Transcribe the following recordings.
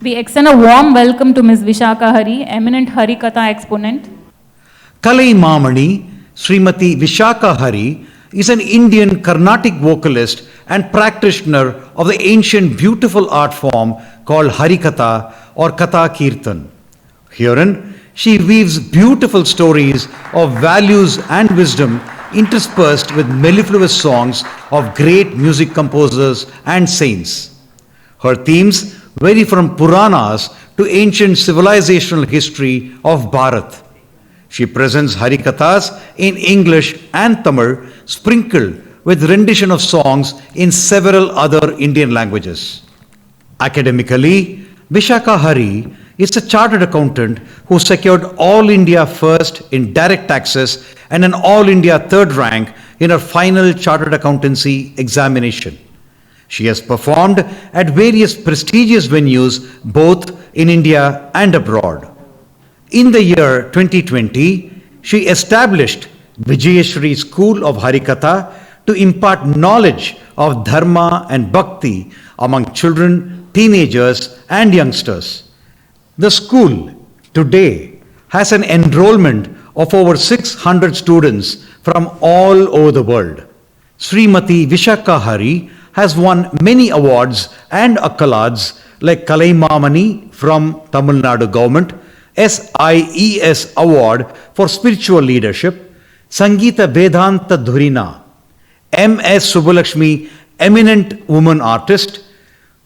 We extend a warm welcome to Ms. Vishaka Hari, eminent Harikatha exponent. Kalai Mamani, Srimati Vishaka Hari, is an Indian Carnatic vocalist and practitioner of the ancient beautiful art form called Harikatha or Katha Kirtan. Herein, she weaves beautiful stories of values and wisdom interspersed with mellifluous songs of great music composers and saints. Her themes vary from Puranas to ancient civilizational history of Bharat. She presents Harikathas in English and Tamil, sprinkled with rendition of songs in several other Indian languages. Academically, Vishaka Hari is a chartered accountant who secured All India first in direct taxes and an All India third rank in her final chartered accountancy examination. She has performed at various prestigious venues both in India and abroad. In the year 2020, she established Vijayashri School of Harikatha to impart knowledge of dharma and bhakti among children, teenagers and youngsters. The school today has an enrollment of over 600 students from all over the world. Srimati Vishaka Hari has won many awards and accolades like Kalai Mamani from Tamil Nadu government, SIES Award for Spiritual Leadership, Sangeeta Vedanta Dhurina, MS Subbalakshmi Eminent Woman Artist,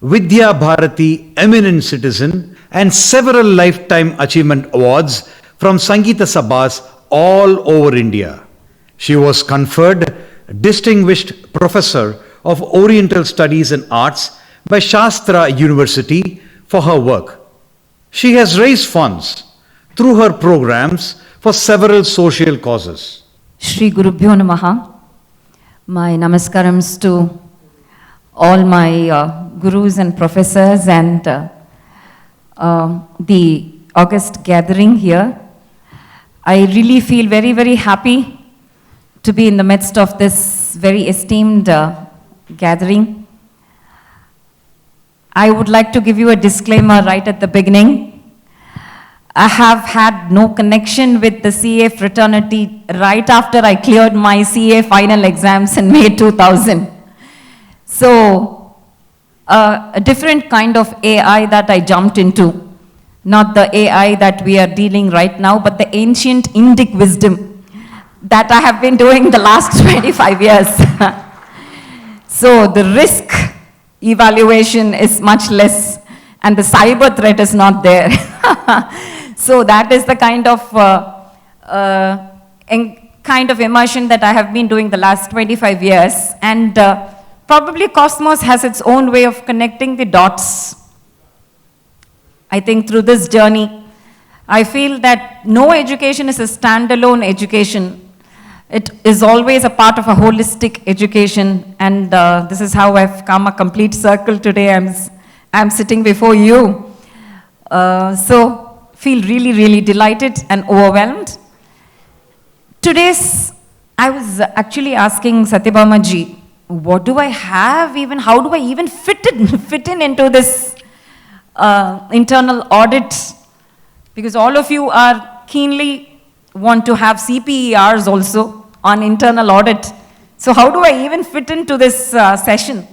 Vidya Bharati Eminent Citizen, and several Lifetime Achievement Awards from Sangeeta Sabhas all over India. She was conferred Distinguished Professor of Oriental Studies and Arts by Shastra University for her work. She has raised funds through her programs for several social causes. Shri Gurubhyo Namaha. My namaskarams to all my gurus and professors and the August gathering here. I really feel very, very happy to be in the midst of this very esteemed gathering. I would like to give you a disclaimer right at the beginning. I have had no connection with the CA fraternity right after I cleared my CA final exams in May 2000. So, a different kind of AI that I jumped into. Not the AI that we are dealing right now, but the ancient Indic wisdom that I have been doing the last 25 years. So the risk evaluation is much less and the cyber threat is not there. So that is the kind of immersion that I have been doing the last 25 years. And probably Cosmos has its own way of connecting the dots. I think through this journey, I feel that no education is a standalone education. It is always a part of a holistic education, and this is how I've come a complete circle today. I'm sitting before you. So feel really, really delighted and overwhelmed. I was actually asking Satyabhama ji, what do I have even, how do I even fit in into this internal audit? Because all of you are keenly want to have CPERs also on internal audit. So how do I even fit into this session?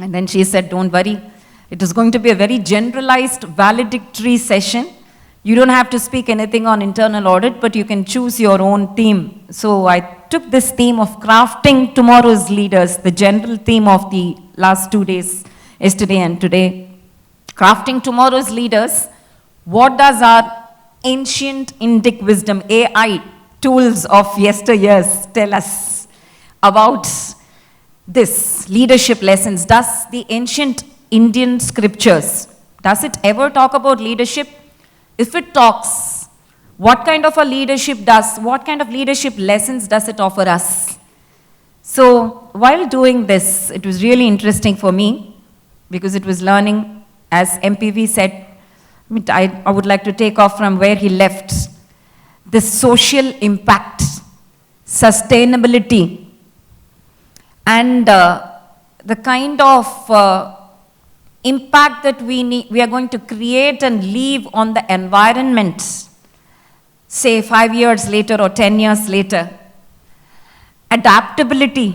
And then she said, don't worry. It is going to be a very generalized valedictory session. You don't have to speak anything on internal audit, but you can choose your own theme. So I took this theme of crafting tomorrow's leaders, the general theme of the last 2 days, yesterday and today. Crafting tomorrow's leaders. What does our ancient Indic wisdom, AI tools of yesteryears tell us about this leadership lessons? Does the ancient Indian scriptures, does it ever talk about leadership? If it talks, what kind of leadership lessons does it offer us? So while doing this, it was really interesting for me because it was learning, as MPV said. I would like to take off from where he left. The social impact, sustainability, and the kind of impact that we are going to create and leave on the environment, say 5 years later or 10 years later. Adaptability,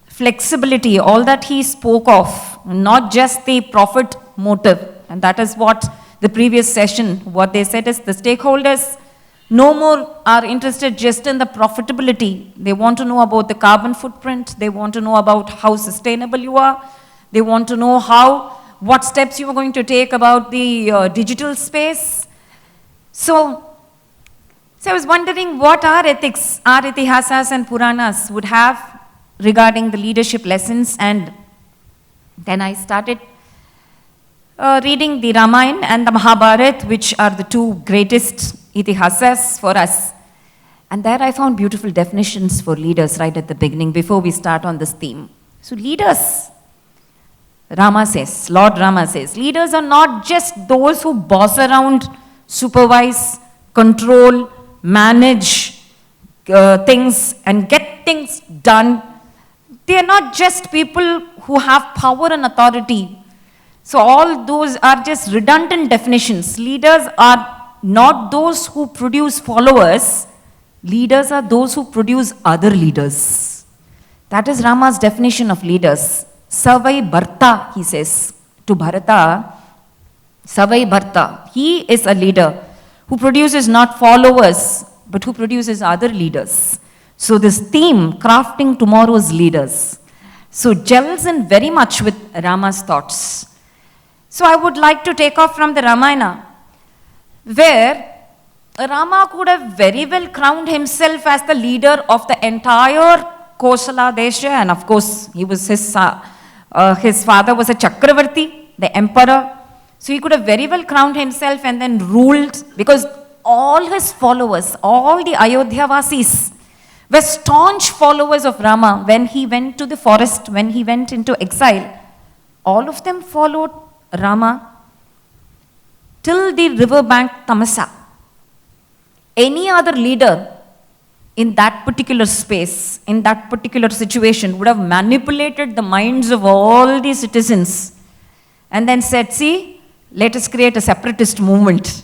flexibility, all that he spoke of, not just the profit motive. And that is what the previous session, what they said is the stakeholders no more are interested just in the profitability. They want to know about the carbon footprint. They want to know about how sustainable you are. They want to know what steps you are going to take about the digital space. So I was wondering what our ethics, our itihasas and Puranas would have regarding the leadership lessons. And then I started reading the Ramayana and the Mahabharata, which are the two greatest itihasas for us. And there I found beautiful definitions for leaders right at the beginning before we start on this theme. So leaders, Lord Rama says, leaders are not just those who boss around, supervise, control, manage things and get things done. They are not just people who have power and authority. So all those are just redundant definitions. Leaders are not those who produce followers. Leaders are those who produce other leaders. That is Rama's definition of leaders. Savai Bharta, he says to Bharata. Savai Bharta. He is a leader who produces not followers, but who produces other leaders. So this theme, crafting tomorrow's leaders, so gels in very much with Rama's thoughts. So I would like to take off from the Ramayana, where Rama could have very well crowned himself as the leader of the entire Kosala Desha, and of course his father was a Chakravarti, the emperor. So he could have very well crowned himself and then ruled, because all his followers, all the Ayodhya-vasis were staunch followers of Rama. When he went to the forest, when he went into exile, all of them followed Rama till the riverbank Tamasa. Any other leader in that particular space, in that particular situation, would have manipulated the minds of all the citizens and then said, see, let us create a separatist movement.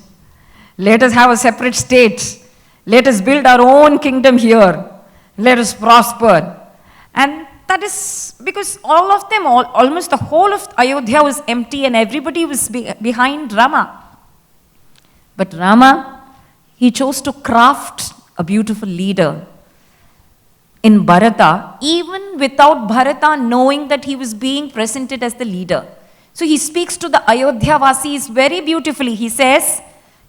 Let us have a separate state. Let us build our own kingdom here. Let us prosper. And that is because all of them, almost the whole of Ayodhya was empty and everybody was behind Rama. But Rama, he chose to craft a beautiful leader in Bharata, even without Bharata knowing that he was being presented as the leader. So he speaks to the Ayodhya Vasis very beautifully. He says,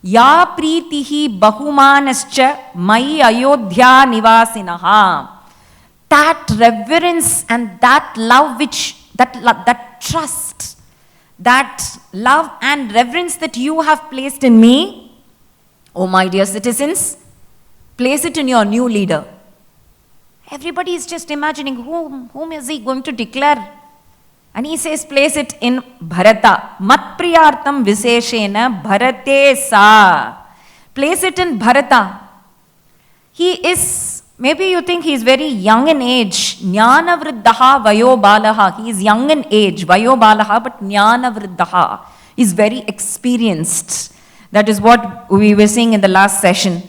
Ya pritihi bahumanascha mai Ayodhya nivasinaha. That reverence and that love that trust, that love and reverence that you have placed in me, oh my dear citizens, place it in your new leader. Everybody is just imagining whom is he going to declare? And he says, place it in Bharata. Matpriyartam viseshena bharate sa. Place it in Bharata. He is, maybe you think he is very young in age. Jnana vriddaha vayo balaha. He is young in age, vayo balaha, but jnana vriddaha. He is very experienced. That is what we were seeing in the last session.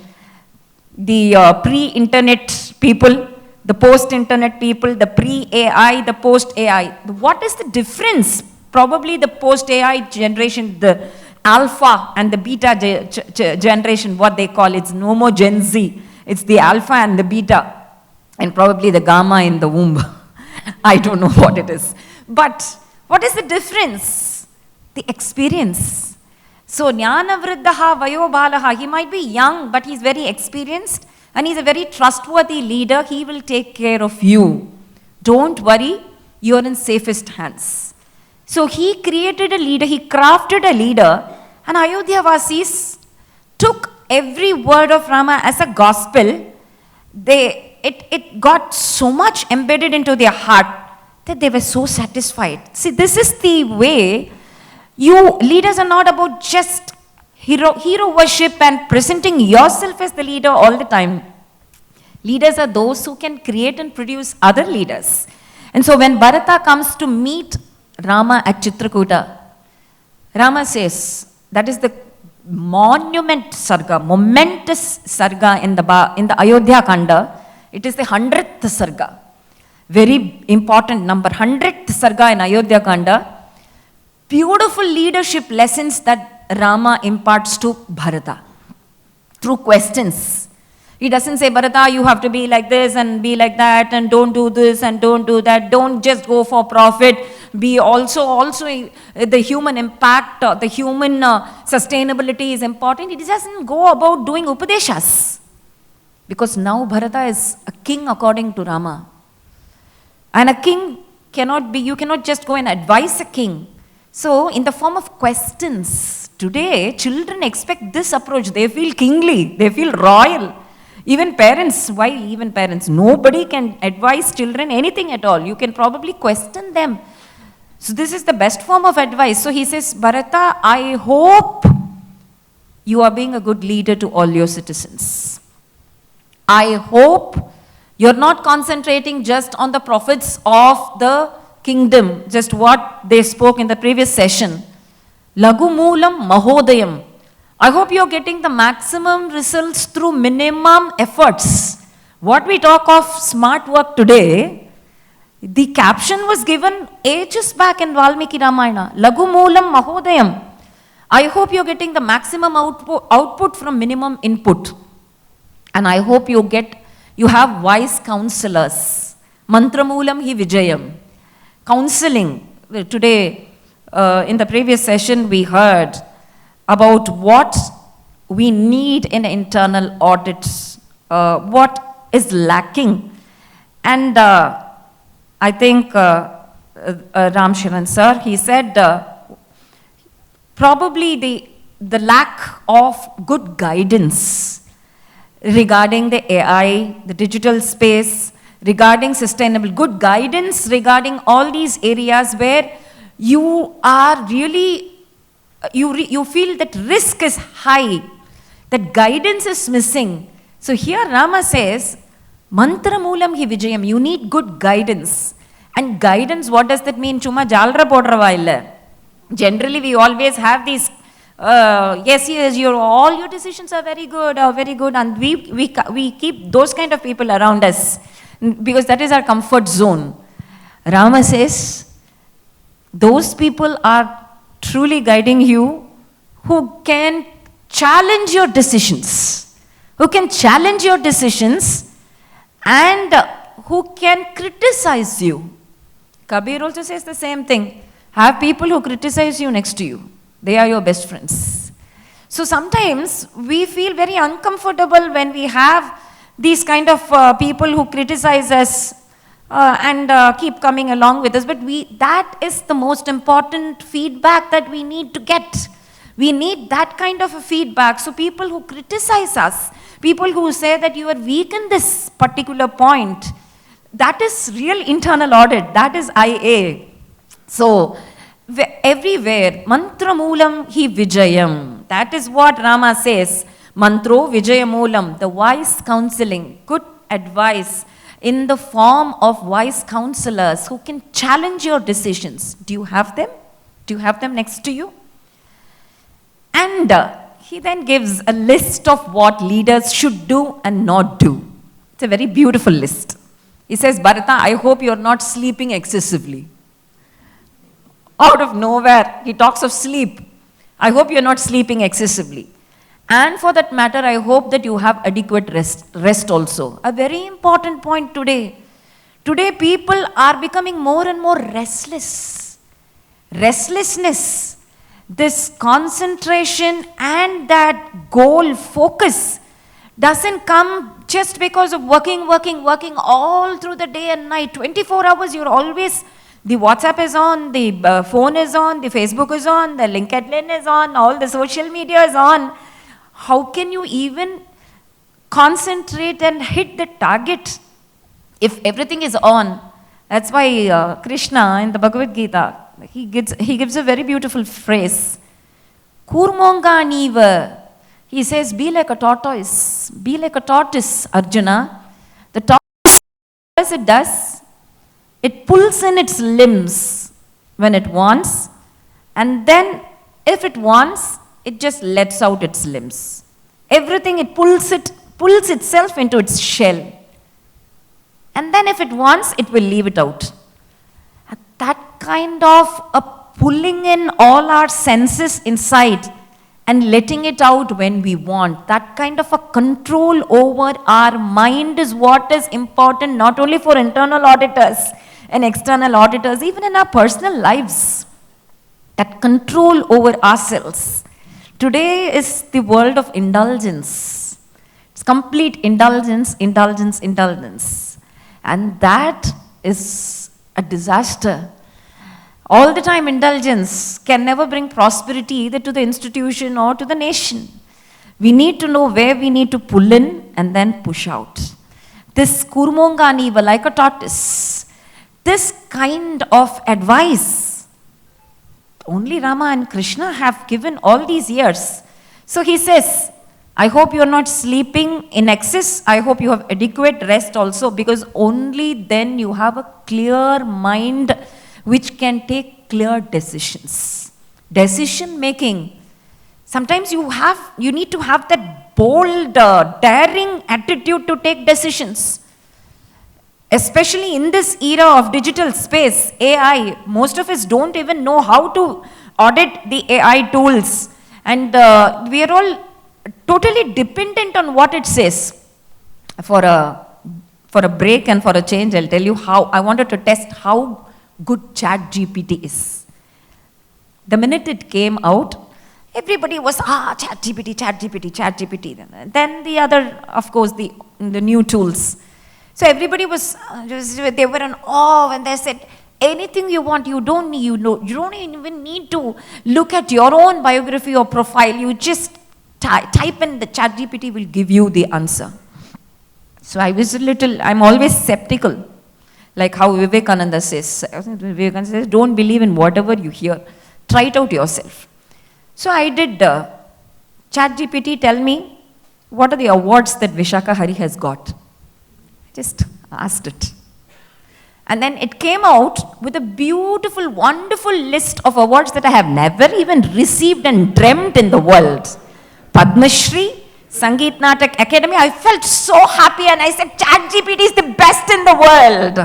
The pre-internet people, the post-internet people, the pre-AI, the post-AI. What is the difference? Probably the post-AI generation, the alpha and the beta generation, what they call, it's no more Gen Z. It's the alpha and the beta, and probably the gamma in the womb. I don't know what it is. But what is the difference? The experience. So, jnana vriddaha vayo balaha. He might be young, but he's very experienced. And he's a very trustworthy leader. He will take care of you. Don't worry, you're in safest hands. So he created a leader, he crafted a leader, and Ayodhya Vasis took every word of Rama as a gospel. It got so much embedded into their heart that they were so satisfied. See, this is the way leaders are not about just hero worship and presenting yourself as the leader all the time. Leaders are those who can create and produce other leaders. And so when Bharata comes to meet Rama at Chitrakuta, Rama says, that is the monument sarga, momentous sarga in the Ayodhya Kanda. It is the 100th sarga. Very important number, 100th sarga in Ayodhya Kanda. Beautiful leadership lessons that Rama imparts to Bharata through questions. He doesn't say, Bharata, you have to be like this and be like that, and don't do this and don't do that. Don't just go for profit. Be also the human impact, the human sustainability is important. He doesn't go about doing upadeshas. Because now Bharata is a king according to Rama. And a king you cannot just go and advise a king. So, in the form of questions, today children expect this approach. They feel kingly, they feel royal. Even parents, why even parents? Nobody can advise children anything at all. You can probably question them. So, this is the best form of advice. So, he says, Bharata, I hope you are being a good leader to all your citizens. I hope you're not concentrating just on the profits of the kingdom, just what they spoke in the previous session. Lagu Moolam Mahodayam. I hope you're getting the maximum results through minimum efforts. What we talk of smart work today, the caption was given ages back in Valmiki Ramayana. Lagu Moolam Mahodayam. I hope you're getting the maximum output from minimum input. And I hope you have wise counselors. Mantra Moolam hi Vijayam. Counseling. Today, in the previous session, we heard about what we need in internal audits, what is lacking. And I think Ram Sharan sir, he said probably the lack of good guidance regarding the AI, the digital space, regarding sustainable, good guidance regarding all these areas where you are really, you feel that risk is high, that guidance is missing. So here Rama says, Mantra Moolam hi Vijayam, you need good guidance. And guidance, what does that mean? Chuma jalra podra illa. Generally, we always have these, yes, all your decisions are very good, and we keep those kind of people around us because that is our comfort zone. Rama says, those people are truly guiding you who can challenge your decisions, and who can criticize you. Kabir also says the same thing. Have people who criticize you next to you. They are your best friends. So sometimes we feel very uncomfortable when we have these kind of people who criticize us and keep coming along with us. But that is the most important feedback that we need to get. We need that kind of a feedback. So people who criticize us, people who say that you are weak in this particular point, that is real internal audit. That is IA. So everywhere, mantra moolam hi vijayam. That is what Rama says. Mantro vijaya moolam, the wise counseling, good advice in the form of wise counselors who can challenge your decisions. Do you have them? Do you have them next to you? And he then gives a list of what leaders should do and not do. It's a very beautiful list. He says, Bharata, I hope you're not sleeping excessively. Out of nowhere, he talks of sleep. I hope you're not sleeping excessively. And for that matter, I hope that you have adequate rest also. A very important point today. Today, people are becoming more and more restless. Restlessness, this concentration and that goal focus doesn't come just because of working all through the day and night. 24 hours, you're always, the WhatsApp is on, the phone is on, the Facebook is on, the LinkedIn is on, all the social media is on. How can you even concentrate and hit the target if everything is on? That's why Krishna in the Bhagavad Gita, he gives a very beautiful phrase. Kurmonga niva. He says, be like a tortoise. Be like a tortoise, Arjuna. The tortoise, what it does? It pulls in its limbs when it wants, and then If it wants, it just lets out its limbs. Everything, it pulls itself into its shell. And then if it wants, it will leave it out. And that kind of a pulling in all our senses inside and letting it out when we want, that kind of a control over our mind is what is important, not only for internal auditors and external auditors, even in our personal lives. That control over ourselves. Today is the world of indulgence. It's complete indulgence, indulgence, indulgence. And that is a disaster. All the time indulgence can never bring prosperity either to the institution or to the nation. We need to know where we need to pull in and then push out. This kurmonganiva, like a tortoise, this kind of advice, only Rama and Krishna have given all these years. So he says, I hope you are not sleeping in excess. I hope you have adequate rest also, because only then you have a clear mind which can take clear decisions. Decision making. Sometimes you need to have that bold, daring attitude to take decisions. Especially in this era of digital space, AI, most of us don't even know how to audit the AI tools. And we are all totally dependent on what it says. For a break and for a change, I'll tell you how, I wanted to test how good ChatGPT is. The minute it came out, everybody was, ChatGPT, ChatGPT, ChatGPT. Then the other, of course, the new tools. So everybody was, they were in awe when they said, anything you want, you don't even need to look at your own biography or profile. You just type in, the ChatGPT will give you the answer. So I was I'm always skeptical. Like how Vivekananda says, don't believe in whatever you hear. Try it out yourself. So I did ChatGPT, tell me, what are the awards that Vishaka Hari has got? Just asked it. And then it came out with a beautiful, wonderful list of awards that I have never even received and dreamt in the world. Padma Shri, Sangeet Natak Academy. I felt so happy and I said, ChatGPT is the best in the world.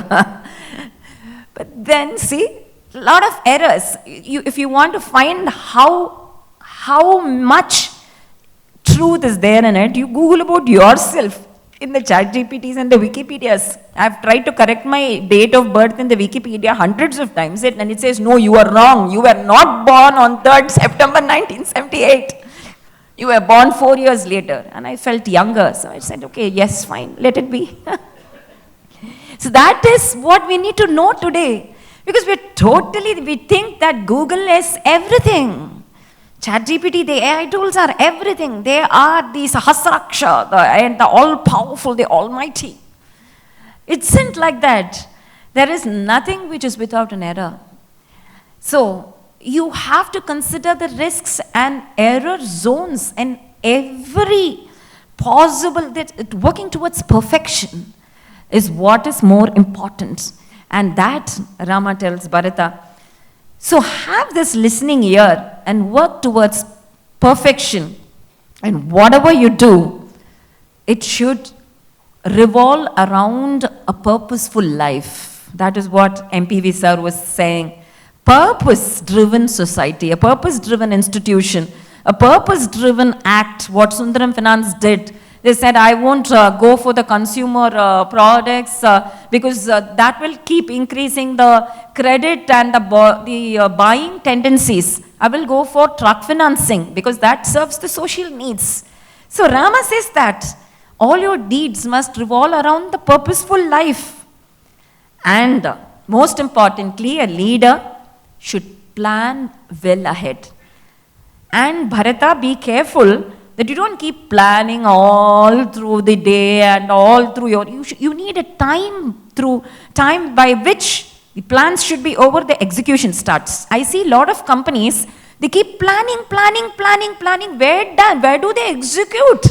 But then see, a lot of errors. If you want to find how much truth is there in it, you Google about yourself. In the ChatGPTs and the Wikipedias, I've tried to correct my date of birth in the Wikipedia hundreds of times, and it says, no, you are wrong. You were not born on 3rd September 1978. You were born 4 years later. And I felt younger, so I said, okay, yes, fine, let it be. So that is what we need to know today. Because we think that Google is everything. ChatGPT, the AI tools are everything. They are the Sahasraksha, the all-powerful, the almighty. It isn't like that. There is nothing which is without an error. So, you have to consider the risks and error zones and every possible, that working towards perfection is what is more important. And that, Rama tells Bharata, so have this listening ear and work towards perfection. And whatever you do, it should revolve around a purposeful life. That is what MPV sir was saying. Purpose-driven society, a purpose-driven institution, a purpose-driven act, what Sundaram Finance did. They said, I won't go for the consumer products because that will keep increasing the credit and the buying tendencies. I will go for truck financing because that serves the social needs. So Rama says that all your deeds must revolve around the purposeful life. And most importantly, a leader should plan well ahead. And Bharata, be careful that you don't keep planning all through the day and all through you need a time by which the plans should be over, the execution starts. I see a lot of companies, they keep planning. Where do they execute?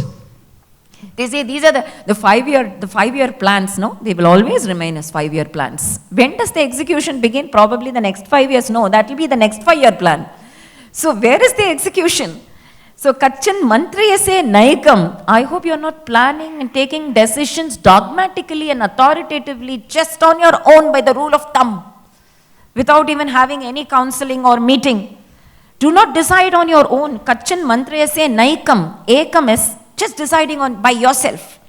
They say these are the 5-year plans, no? They will always remain as 5-year plans. When does the execution begin? Probably the next 5 years. No, that will be the next 5-year plan. So where is the execution? So Kachan Mantriyase Naikam. I hope you're not planning and taking decisions dogmatically and authoritatively just on your own by the rule of thumb, without even having any counseling or meeting. Do not decide on your own. Kachan Mantriyase Naikam. Ekam is just deciding on by yourself.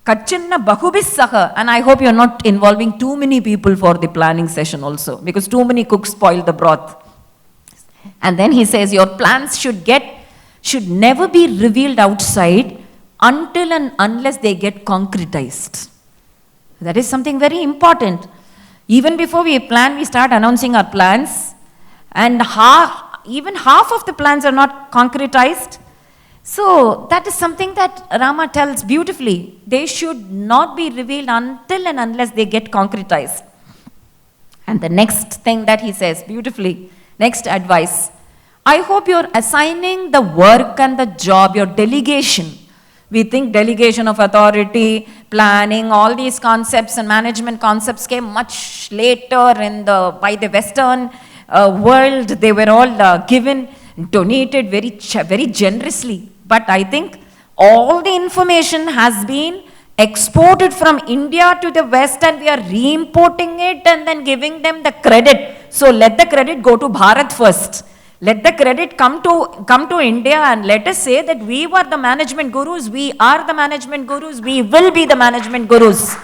Kachanna Bahubis and I hope you're not involving too many people for the planning session also, because too many cooks spoil the broth. And then he says your plans should never be revealed outside until and unless they get concretized. That is something very important. Even before we plan, we start announcing our plans, and even half of the plans are not concretized. So that is something that Rama tells beautifully. They should not be revealed until and unless they get concretized. And the next thing that he says beautifully, next advice, I hope you're assigning the work and the job, your delegation. We think delegation of authority, planning, all these concepts and management concepts came much later by the Western world. They were all donated very generously. But I think all the information has been exported from India to the West, and we are re-importing it and then giving them the credit. So let the credit go to Bharat first. Let the credit come to India, and let us say that we were the management gurus, we are the management gurus, we will be the management gurus.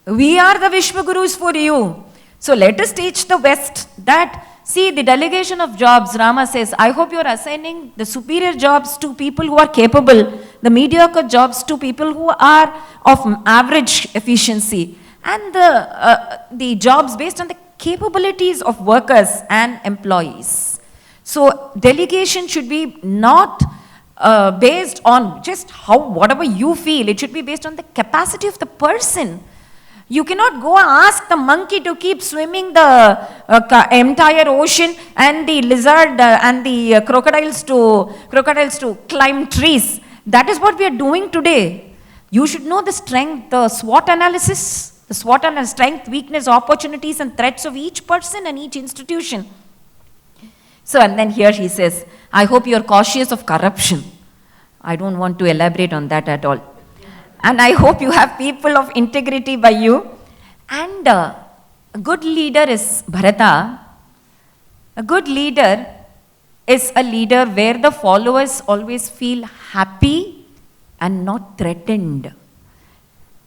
We are the Vishwa Gurus for you. So let us teach the West that, see, the delegation of jobs, Rama says, I hope you are assigning the superior jobs to people who are capable, the mediocre jobs to people who are of average efficiency, and the jobs based on the capabilities of workers and employees. So delegation should be not based on just whatever you feel. It should be based on the capacity of the person. You cannot go and ask the monkey to keep swimming the entire ocean, and the lizard and the crocodiles to climb trees. That is what we are doing today. You should know the strength, the SWOT analysis, the SWOT analysis, strength, weakness, opportunities and threats of each person and each institution. So, and then here he says, I hope you are cautious of corruption. I don't want to elaborate on that at all. And I hope you have people of integrity by you. And a good leader is Bharata. A good leader is a leader where the followers always feel happy and not threatened.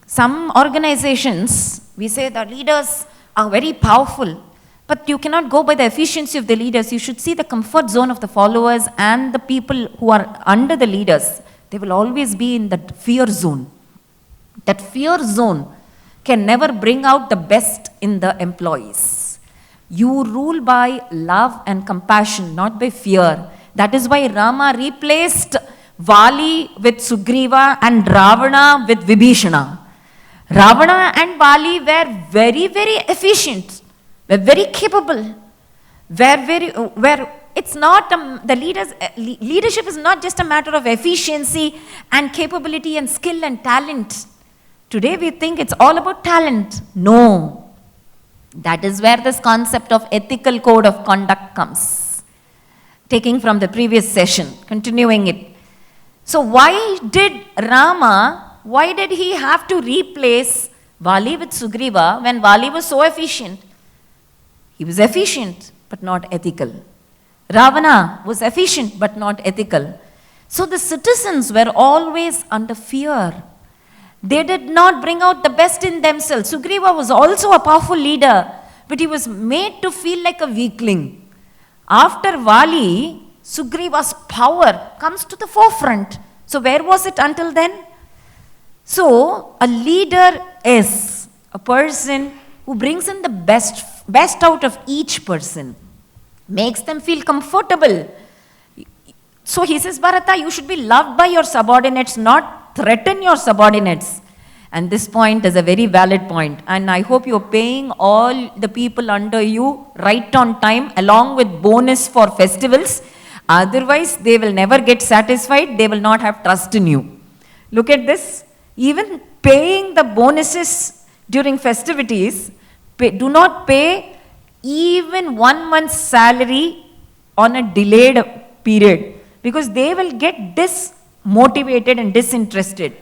Some organizations, we say the leaders are very powerful, but you cannot go by the efficiency of the leaders. You should see the comfort zone of the followers and the people who are under the leaders. They will always be in that fear zone. That fear zone can never bring out the best in the employees. You rule by love and compassion, not by fear. That is why Rama replaced Vali with Sugriva and Ravana with Vibhishana. Ravana and Vali were very, very efficient, were very capable, it's not leadership is not just a matter of efficiency and capability and skill and talent. Today we think it's all about talent. No. That is where this concept of ethical code of conduct comes. Taking from the previous session, continuing it. So why did he have to replace Vali with Sugriva when Vali was so efficient? He was efficient but not ethical. Ravana was efficient but not ethical. So the citizens were always under fear. They did not bring out the best in themselves. Sugriva was also a powerful leader, but he was made to feel like a weakling. After Vali, Sugriva's power comes to the forefront. So where was it until then? So a leader is a person who brings in the best out of each person, makes them feel comfortable. So he says, Bharata, you should be loved by your subordinates, not threaten your subordinates. And this point is a very valid point. And I hope you're paying all the people under you right on time, along with bonus for festivals. Otherwise, they will never get satisfied. They will not have trust in you. Look at this. Even paying the bonuses during festivities, do not pay even 1 month's salary on a delayed period, because they will get dismotivated and disinterested.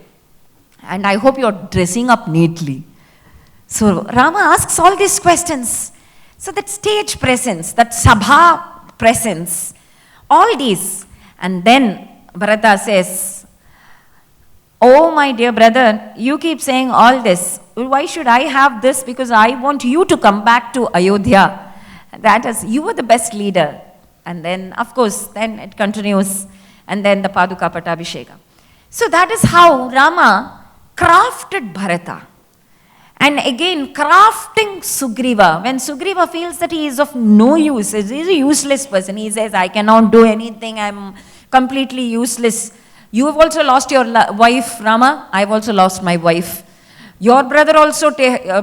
And I hope you're dressing up neatly. So Rama asks all these questions. So that stage presence, that sabha presence, all these. And then Bharata says, oh my dear brother, you keep saying all this. Why should I have this? Because I want you to come back to Ayodhya. That is, you are the best leader. And then, of course, then it continues. And then the Paduka Pattabhisheka. So that is how Rama crafted Bharata. And again, crafting Sugriva. When Sugriva feels that he is of no use, he is a useless person. He says, I cannot do anything, I am completely useless. You have also lost your wife, Rama. I have also lost my wife. Your brother also,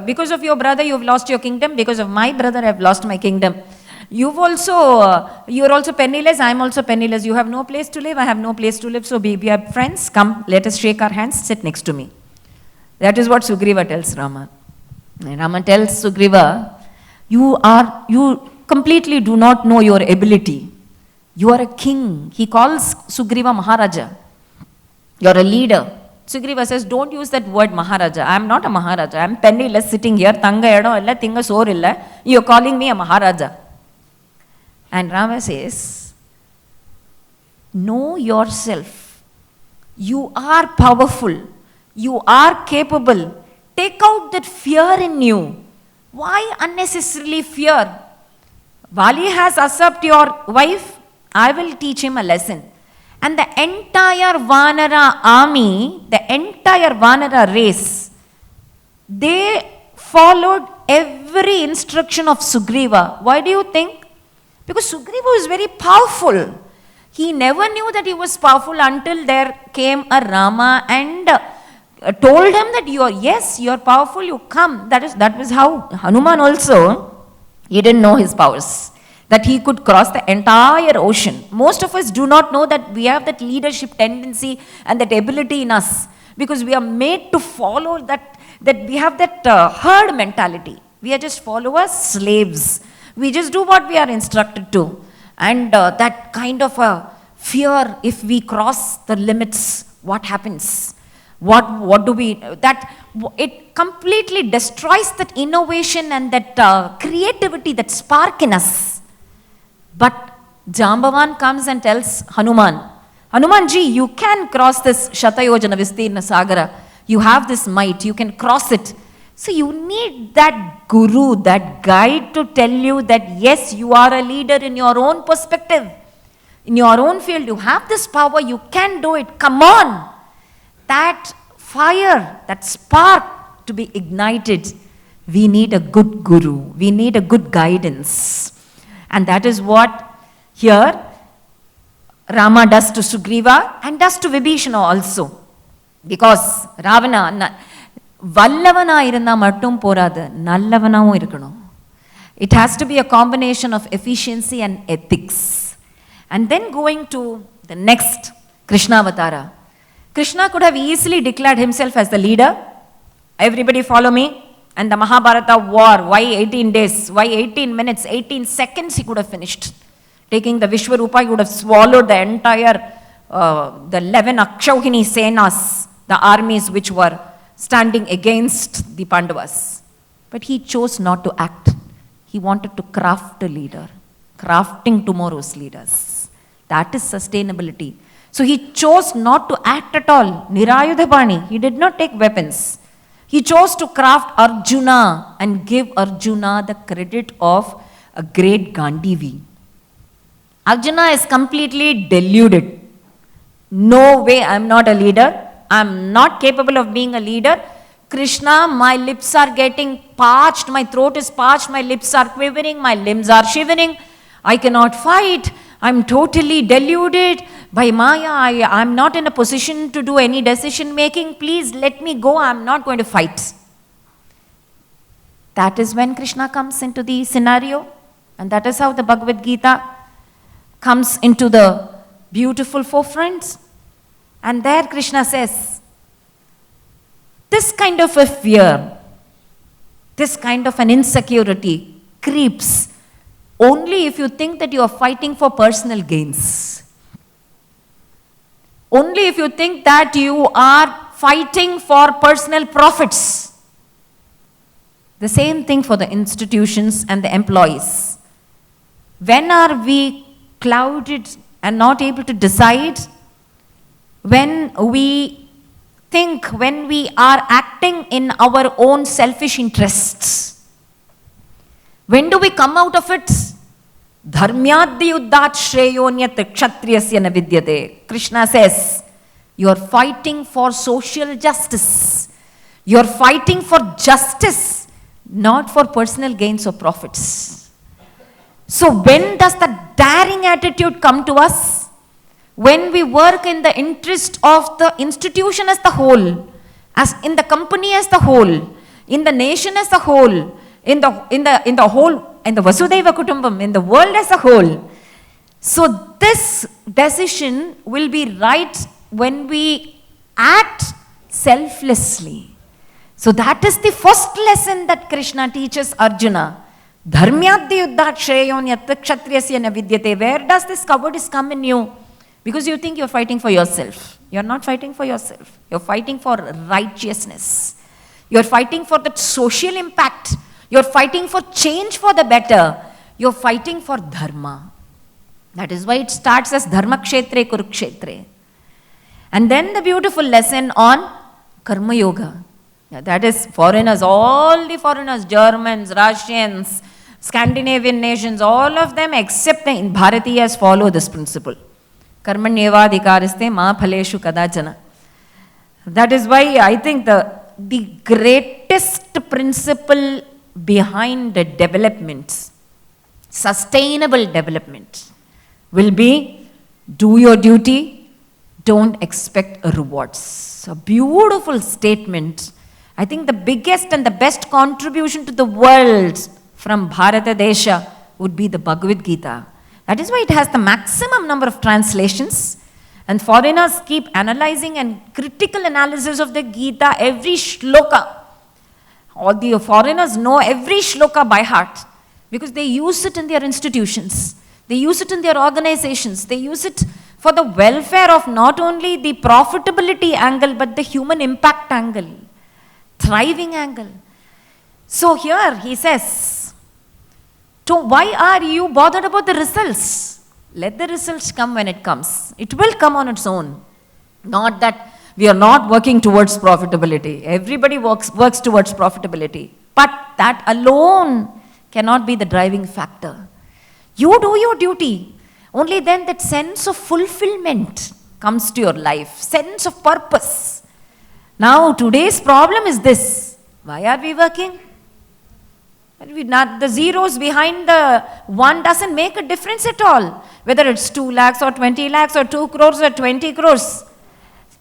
because of your brother, you have lost your kingdom. Because of my brother, I have lost my kingdom. You are also penniless, I am also penniless. You have no place to live, I have no place to live. So we are friends, come, let us shake our hands, sit next to me. That is what Sugriva tells Rama. And Rama tells Sugriva, you completely do not know your ability. You are a king. He calls Sugriva Maharaja. You are a leader. Sugriva says, don't use that word Maharaja. I am not a Maharaja. I am penniless sitting here. Tanga edam illa, tinga sor illa. You are calling me a Maharaja. And Rama says, know yourself. You are powerful. You are capable. Take out that fear in you. Why unnecessarily fear? Vali has usurped your wife. I will teach him a lesson. And the entire Vanara army, the entire Vanara race, they followed every instruction of Sugriva. Why do you think? Because Sugriva was very powerful. He never knew that he was powerful until there came a Rama and told him that you are powerful, you come. That was how Hanuman also, he didn't know his powers, that he could cross the entire ocean. Most of us do not know that we have that leadership tendency and that ability in us, because we are made to follow that we have that herd mentality. We are just followers, slaves. We just do what we are instructed to. And that kind of a fear, if we cross the limits, what happens? What do we, that it completely destroys that innovation and that creativity, that spark in us. But Jambavan comes and tells Hanumanji, you can cross this Shatayojana Vistirna Sagara. You have this might, you can cross it. So you need that guru, that guide to tell you that yes, you are a leader in your own perspective. In your own field, you have this power, you can do it, come on. That fire, that spark to be ignited, we need a good guru, we need a good guidance. And that is what here Rama does to Sugriva and does to Vibhishana also. Because Ravana, Vallavana irundha mattum poradhu, nallavanavum irukkanum. It has to be a combination of efficiency and ethics. And then going to the next Krishna Avatara. Krishna could have easily declared himself as the leader. Everybody follow me. And the Mahabharata war, why 18 days, why 18 minutes, 18 seconds he could have finished. Taking the Vishwarupa, he would have swallowed the entire, the 11 Akshauhini Senas, the armies which were standing against the Pandavas. But he chose not to act. He wanted to craft a leader, crafting tomorrow's leaders. That is sustainability. So he chose not to act at all. Nirayudhabani, he did not take weapons. He chose to craft Arjuna and give Arjuna the credit of a great Gandivi. Arjuna is completely deluded. No way, I am not a leader. I am not capable of being a leader. Krishna, my lips are getting parched, my throat is parched, my lips are quivering, my limbs are shivering. I cannot fight. I am totally deluded by Maya. I am not in a position to do any decision making. Please let me go. I am not going to fight. That is when Krishna comes into the scenario. And that is how the Bhagavad Gita comes into the beautiful forefront. And there Krishna says, this kind of a fear, this kind of an insecurity creeps only if you think that you are fighting for personal gains. Only if you think that you are fighting for personal profits. The same thing for the institutions and the employees. When are we clouded and not able to decide? When we think, when we are acting in our own selfish interests. When do we come out of it? Dharmyaddi yuddhat shreyonyat kshatriyasya na vidyate. Krishna says, you are fighting for social justice. You are fighting for justice, not for personal gains or profits. So when does the daring attitude come to us? When we work in the interest of the institution as the whole, as in the company as the whole, in the nation as a whole, in the Vasudhaiva Kutumbam, in the world as a whole. So this decision will be right when we act selflessly. So that is the first lesson that Krishna teaches Arjuna. Dharmyaddi yuddhat shreyonyat kshatriyasya na vidyate. Where does this cowardice come in you? Because you think you're fighting for yourself. You're not fighting for yourself. You're fighting for righteousness. You're fighting for that social impact. You're fighting for change for the better. You're fighting for dharma. That is why it starts as dharma kshetre kurukshetre. And then the beautiful lesson on karma yoga. That is foreigners, all the foreigners, Germans, Russians, Scandinavian nations, all of them except the Bharatiyas follow this principle. Karmanyevadhikariste ma phaleshu kadachana. That is why I think the greatest principle behind the development, sustainable development, will be do your duty, don't expect rewards. A beautiful statement. I think the biggest and the best contribution to the world from Bharata Desha would be the Bhagavad Gita. That is why it has the maximum number of translations. And foreigners keep analyzing and critical analysis of the Gita, every shloka. All the foreigners know every shloka by heart because they use it in their institutions. They use it in their organizations. They use it for the welfare of not only the profitability angle but the human impact angle, thriving angle. So here he says, so why are you bothered about the results? Let the results come when it comes. It will come on its own. Not that we are not working towards profitability. Everybody works towards profitability. But that alone cannot be the driving factor. You do your duty. Only then that sense of fulfillment comes to your life. Sense of purpose. Now today's problem is this. Why are we working? The zeros behind the one doesn't make a difference at all. Whether it's 2 lakhs or 20 lakhs or 2 crores or 20 crores.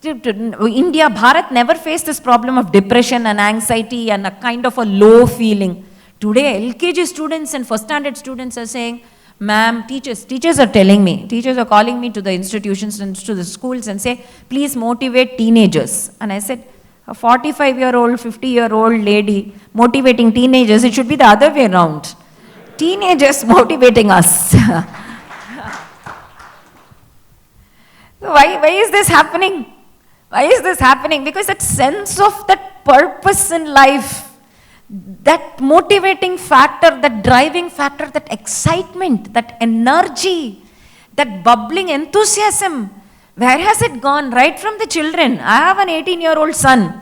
India, Bharat never faced this problem of depression and anxiety and a kind of a low feeling. Today, LKG students and first standard students are saying, ma'am, teachers are telling me, teachers are calling me to the institutions and to the schools and say, please motivate teenagers. And I said, a 45-year-old, 50-year-old lady motivating teenagers, it should be the other way around. Teenagers motivating us. Why is this happening? Why is this happening? Because that sense of that purpose in life, that motivating factor, that driving factor, that excitement, that energy, that bubbling enthusiasm, where has it gone? Right from the children. I have an 18-year-old son.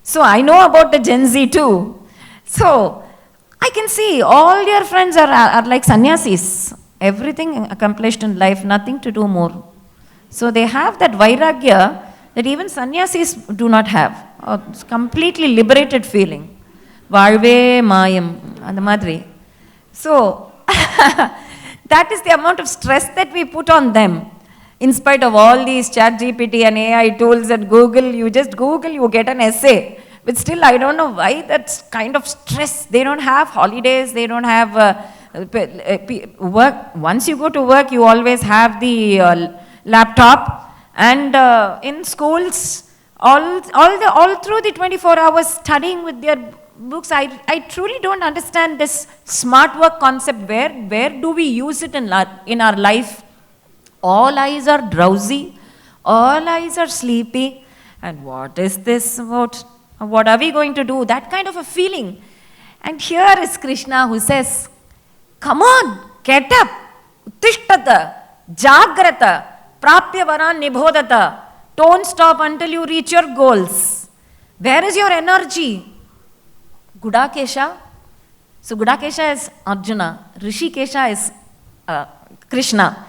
So I know about the Gen Z too. So I can see all your friends are like sannyasis. Everything accomplished in life, nothing to do more. So they have that vairagya that even sannyasis do not have. It's completely liberated feeling. Valve mayam, and the madri. So that is the amount of stress that we put on them. In spite of all these chat GPT and AI tools and Google, you just Google, you get an essay. But still, I don't know why that's kind of stress. They don't have holidays, they don't have work. Once you go to work, you always have the laptop. And in schools, all through the 24 hours studying with their books, I truly don't understand this smart work concept. Where do we use it in our life? All eyes are drowsy, all eyes are sleepy, and what is this about? What are we going to do? That kind of a feeling. And here is Krishna who says, come on, get up, uttishtata, jagrata, prapya varan nibhodata. Don't stop until you reach your goals. Where is your energy? Gudakesha. So Gudakesha is Arjuna. Rishikesha is Krishna.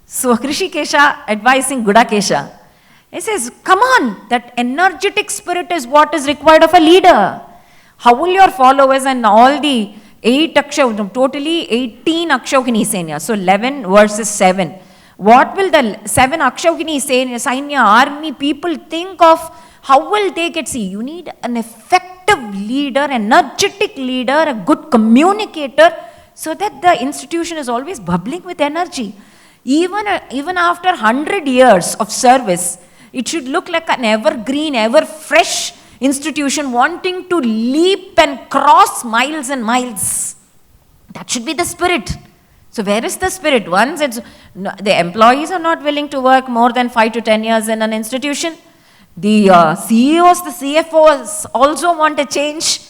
So Rishikesha advising Gudakesha. He says, come on, that energetic spirit is what is required of a leader. How will your followers and all the 8 Akshav, totally 18 Akshavini Sainya. So 11 verses 7. What will the 7 Akshavini Sainya army people think of? How will they get? See, you need an effective leader, energetic leader, a good communicator, so that the institution is always bubbling with energy. Even after 100 years of service, it should look like an evergreen, ever fresh institution wanting to leap and cross miles and miles. That should be the spirit. So where is the spirit? Once the employees are not willing to work more than 5 to 10 years in an institution, the CEOs, the CFOs also want a change.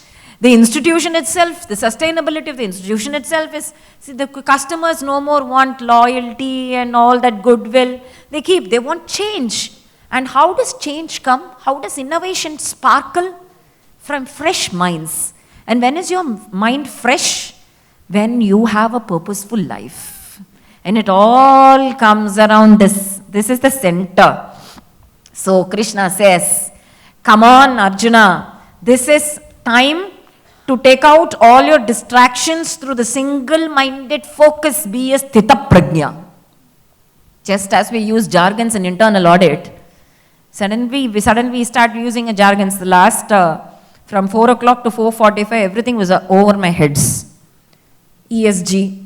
The institution itself, the sustainability of the institution itself is, see, the customers no more want loyalty and all that goodwill. They want change. And how does change come? How does innovation sparkle? From fresh minds. And when is your mind fresh? When you have a purposeful life. And it all comes around this. This is the center. So Krishna says, come on Arjuna, this is time to take out all your distractions through the single-minded focus, be a sthita prajna. Just as we use jargons in internal audit, suddenly we start using a jargons. The last, from 4 o'clock to 4:45, everything was over my heads. ESG.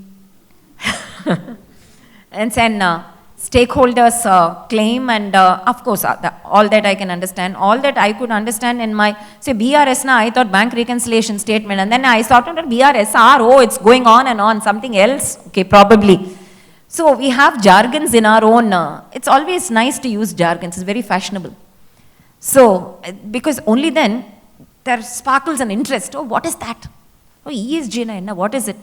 And then stakeholders claim, and of course, all that I can understand, all that I could understand in my, say, BRS, I thought bank reconciliation statement, and then I thought, BRSR, oh, it's going on and on, something else, okay, probably. So we have jargons in our own, it's always nice to use jargons, it's very fashionable. So, because only then, there sparkles an interest, oh, what is that? Oh, ESG, what is it?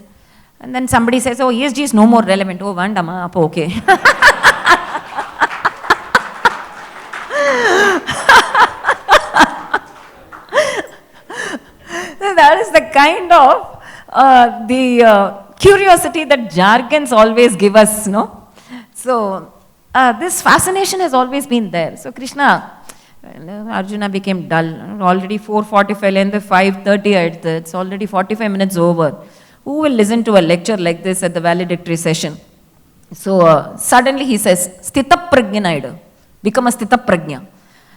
And then somebody says, oh, ESG is no more relevant, oh, vandama, okay. That is the kind of curiosity that jargons always give us, no? So, this fascination has always been there. So, Krishna, Arjuna became dull. Already 4:45 and the 5:30, it's already 45 minutes over. Who will listen to a lecture like this at the valedictory session? So, suddenly he says, Sthita Prajna, become a Sthita Prajna.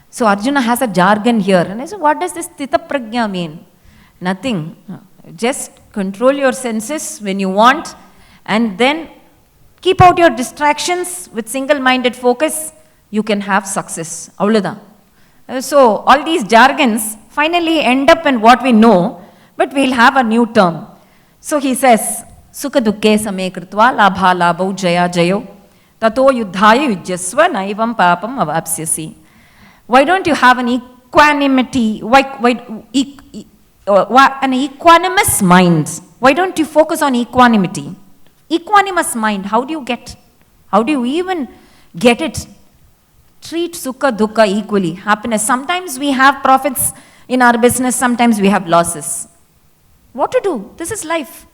So, Arjuna has a jargon here. And I said, what does this Sthita Prajna mean? Nothing. Just control your senses when you want, and then keep out your distractions with single-minded focus. You can have success. Avladha. So all these jargons finally end up in what we know, but we'll have a new term. So he says, Sukha dukke same kritva labha labhau jaya jayo tato yuddhaya yujyasva naivam papam avapsyasi. Why don't you have an equanimity, an equanimous mind? Why don't you focus on equanimity? Equanimous mind, how do you get? How do you even get it? Treat sukha dukkha equally, happiness. Sometimes we have profits in our business, sometimes we have losses. What to do? This is life.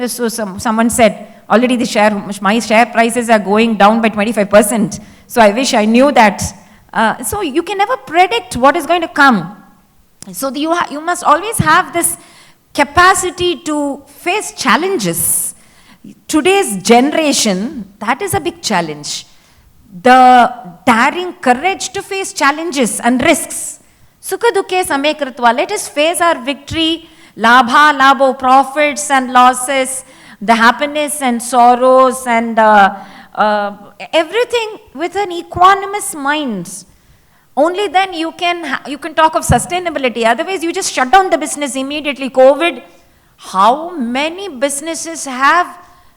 So someone said, already my share prices are going down by 25%. So I wish I knew that. So you can never predict what is going to come. So you must always have this capacity to face challenges. Today's generation, that is a big challenge. The daring courage to face challenges and risks. Sukha dukke same kritva. Let us face our victory, labha, labho, profits and losses, the happiness and sorrows and everything with an equanimous mind. Only then you can talk of sustainability. Otherwise, you just shut down the business immediately. COVID, how many businesses have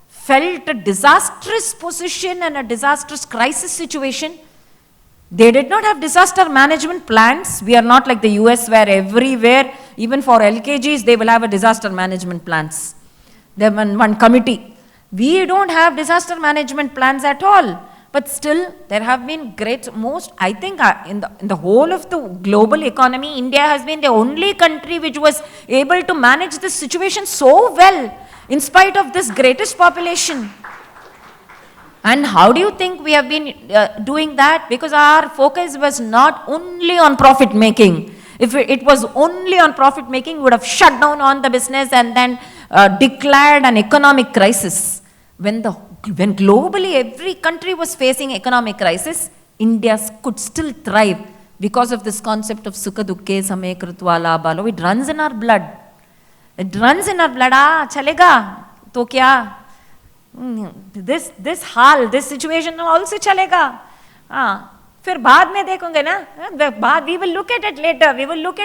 felt a disastrous position and a disastrous crisis situation? They did not have disaster management plans. We are not like the US where everywhere, even for LKGs, they will have a disaster management plans. They have one committee. We don't have disaster management plans at all. But still, there have been I think in the whole of the global economy, India has been the only country which was able to manage this situation so well, in spite of this greatest population. And how do you think we have been doing that? Because our focus was not only on profit making. If it was only on profit making, we would have shut down on the business and then declared an economic crisis. When globally every country was facing economic crisis, India could still thrive because of this concept of sukha dukkhe same krutva labhalo. It runs in our blood. It runs in our blood. Chalega, to kya? This situation also chalega. फिर बाद में देखोगे ना, we will look at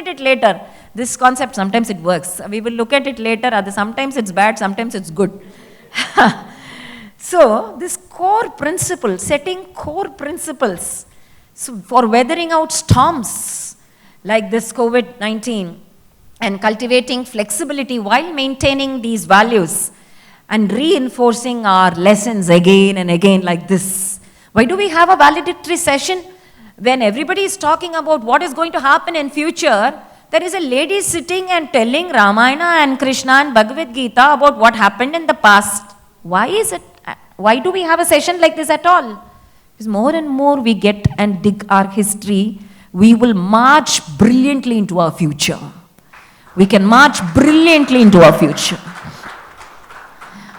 it later. This concept, sometimes it works. We will look at it later. Sometimes it's bad, sometimes it's good. So, this core principle, setting core principles for weathering out storms like this COVID-19 and cultivating flexibility while maintaining these values and reinforcing our lessons again and again like this. Why do we have a valedictory session? When everybody is talking about what is going to happen in future, there is a lady sitting and telling Ramayana and Krishna and Bhagavad Gita about what happened in the past. Why is it? Why do we have a session like this at all? Because more and more we get and dig our history, we will march brilliantly into our future. We can march brilliantly into our future.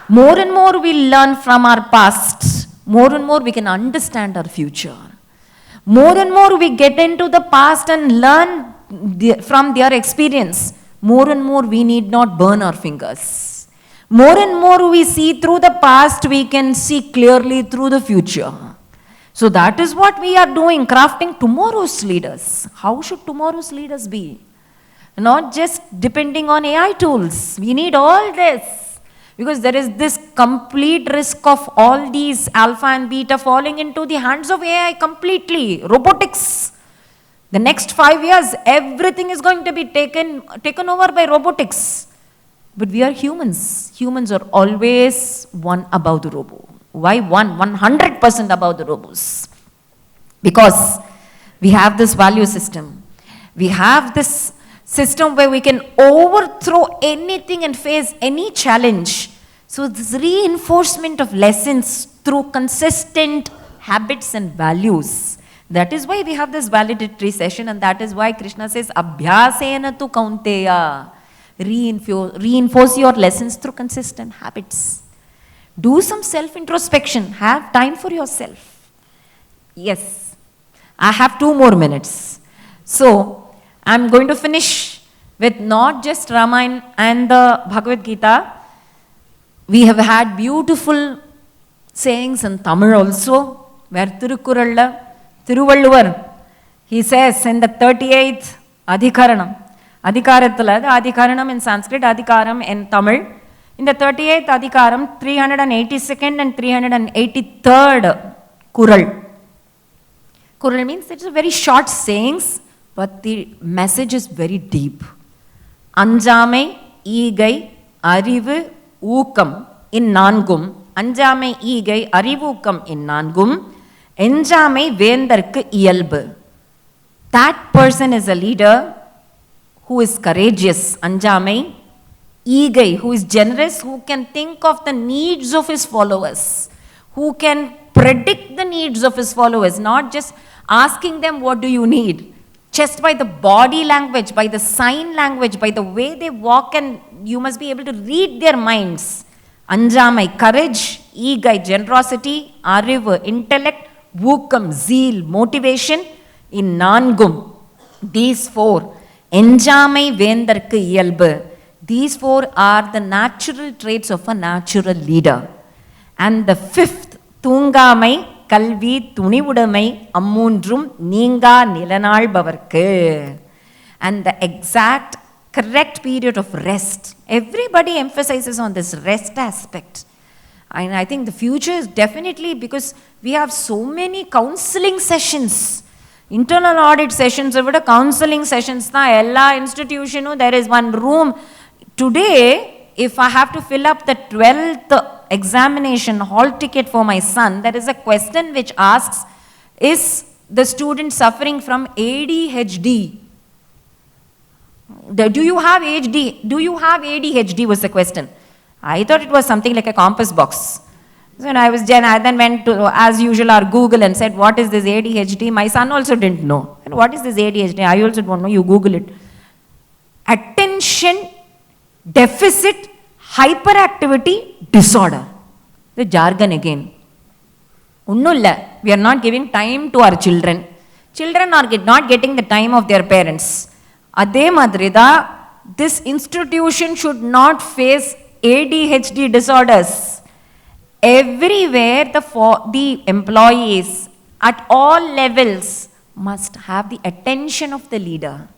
More and more we learn from our past, more and more we can understand our future. More and more we get into the past and learn from their experience, more and more we need not burn our fingers. More and more we see through the past, we can see clearly through the future. So that is what we are doing, crafting tomorrow's leaders. How should tomorrow's leaders be? Not just depending on AI tools. We need all this. Because there is this complete risk of all these alpha and beta falling into the hands of AI completely. Robotics. The next 5 years, everything is going to be taken over by robotics. But we are humans. Humans are always one above the robo. Why one? 100% above the robos. Because we have this value system. We have this system where we can overthrow anything and face any challenge. So this reinforcement of lessons through consistent habits and values. That is why we have this valedictory session, and that is why Krishna says, Abhyasena tu kaunteya. Reinforce your lessons through consistent habits. Do some self-introspection. Have time for yourself. Yes, I have 2 more minutes. So, I'm going to finish with not just Ramayana and the Bhagavad Gita. We have had beautiful sayings in Tamil also, where Thiruvalluvar, he says in the 38th Adhikaranam, Adhikarathula, the Adhikaranam in Sanskrit, Adhikaram in Tamil. In the 38th Adhikaram, 382nd and 383rd Kural. Kural means it's a very short sayings, but the message is very deep. Anjame, Igai, Arivu, Ukam in Nangum. Anjame, Igai, Arivu, Ukam in Nangum. Enjame, Vendarku, Iyalbu. That person is a leader who is courageous, Anjame, Igai, who is generous, who can think of the needs of his followers, who can predict the needs of his followers, not just asking them what do you need, just by the body language, by the sign language, by the way they walk, and you must be able to read their minds. Anjame, courage, Igai, generosity, Arivu, intellect, Vukam, zeal, motivation, in Nangum, these 4. Enjame Vendarku Iyalbu. These 4 are the natural traits of a natural leader. And the 5th, Tungamai kalvi துணிவுடைமை அம்மூன்றும் நீங்கா நிலநாள்பவர்க்கு. And the exact correct period of rest. Everybody emphasizes on this rest aspect. And I think the future is definitely, because we have so many counseling sessions. Internal audit sessions, counseling sessions, ella institution, there is one room. Today, if I have to fill up the 12th examination hall ticket for my son, there is a question which asks, is the student suffering from ADHD? Do you have ADHD? Do you have ADHD was the question. I thought it was something like a compass box. So when I then went to, as usual, our Google and said, what is this ADHD? My son also didn't know. And what is this ADHD? I also don't know. You Google it. Attention deficit hyperactivity disorder. The jargon again. We are not giving time to our children. Children are not getting the time of their parents. Adhe madrida, this institution should not face ADHD disorders. Everywhere the employees at all levels must have the attention of the leader.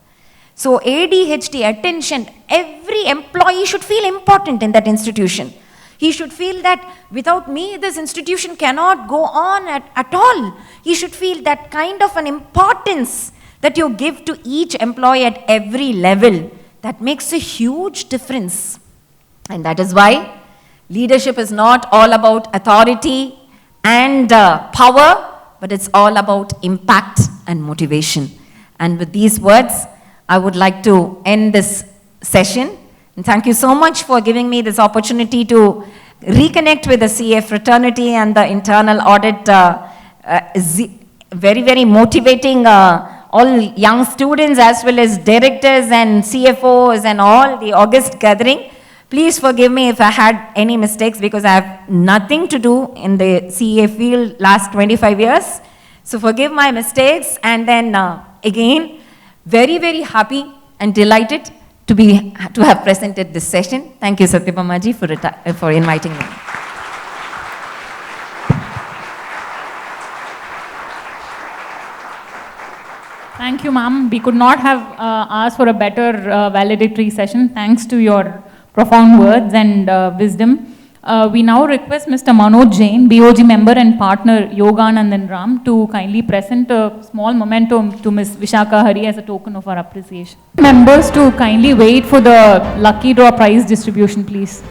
So ADHD, attention, every employee should feel important in that institution. He should feel that without me, this institution cannot go on at all. He should feel that kind of an importance that you give to each employee at every level. That makes a huge difference. And that is why leadership is not all about authority and power, but it's all about impact and motivation. And with these words, I would like to end this session. And thank you so much for giving me this opportunity to reconnect with the CA fraternity and the internal audit. Very, very motivating, all young students as well as directors and CFOs and all the August gathering. Please forgive me if I had any mistakes, because I have nothing to do in the CA field last 25 years. So forgive my mistakes. And then again, very, very happy and delighted to have presented this session. Thank you, Satyabhamaji, for inviting me. Thank you, ma'am. We could not have asked for a better valedictory session. Thanks to your profound words and wisdom. We now request Mr. Manoj Jain, BOG member and partner Yoganand and Ram, to kindly present a small memento to Ms. Vishakha Hari as a token of our appreciation. Members to kindly wait for the lucky draw prize distribution, please.